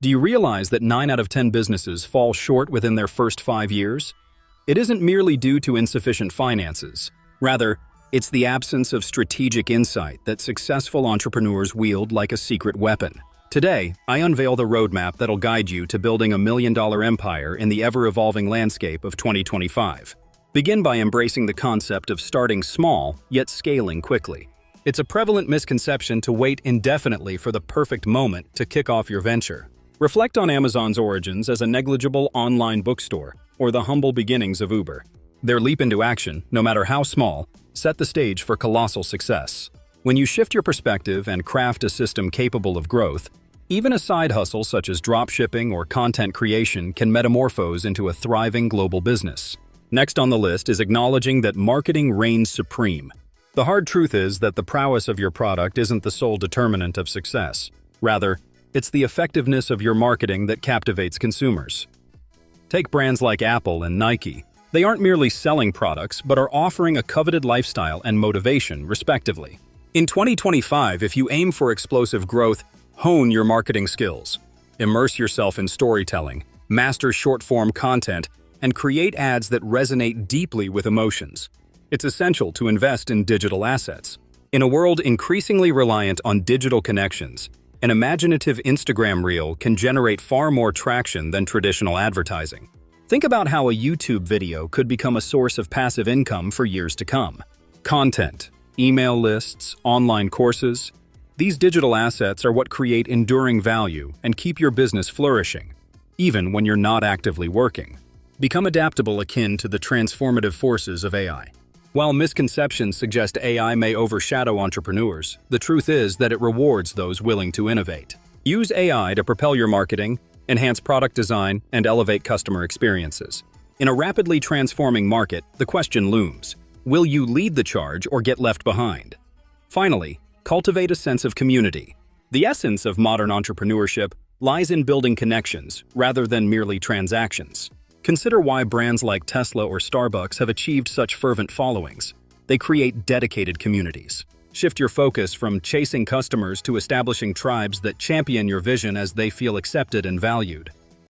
Do you realize that 9 out of 10 businesses fall short within their first 5 years? It isn't merely due to insufficient finances. Rather, it's the absence of strategic insight that successful entrepreneurs wield like a secret weapon. Today, I unveil the roadmap that'll guide you to building a million-dollar empire in the ever-evolving landscape of 2025. Begin by embracing the concept of starting small, yet scaling quickly. It's a prevalent misconception to wait indefinitely for the perfect moment to kick off your venture. Reflect on Amazon's origins as a negligible online bookstore or the humble beginnings of Uber. Their leap into action, no matter how small, set the stage for colossal success. When you shift your perspective and craft a system capable of growth, even a side hustle such as dropshipping or content creation can metamorphose into a thriving global business. Next on the list is acknowledging that marketing reigns supreme. The hard truth is that the prowess of your product isn't the sole determinant of success. Rather, it's the effectiveness of your marketing that captivates consumers. Take brands like Apple and Nike. They aren't merely selling products, but are offering a coveted lifestyle and motivation, respectively. In 2025, if you aim for explosive growth, hone your marketing skills. Immerse yourself in storytelling, master short-form content, and create ads that resonate deeply with emotions. It's essential to invest in digital assets. In a world increasingly reliant on digital connections, an imaginative Instagram reel can generate far more traction than traditional advertising. Think about how a YouTube video could become a source of passive income for years to come. Content, email lists, online courses. These digital assets are what create enduring value and keep your business flourishing, even when you're not actively working. Become adaptable akin to the transformative forces of AI. While misconceptions suggest AI may overshadow entrepreneurs, the truth is that it rewards those willing to innovate. Use AI to propel your marketing, enhance product design, and elevate customer experiences. In a rapidly transforming market, the question looms: will you lead the charge or get left behind? Finally, cultivate a sense of community. The essence of modern entrepreneurship lies in building connections rather than merely transactions. Consider why brands like Tesla or Starbucks have achieved such fervent followings. They create dedicated communities. Shift your focus from chasing customers to establishing tribes that champion your vision as they feel accepted and valued.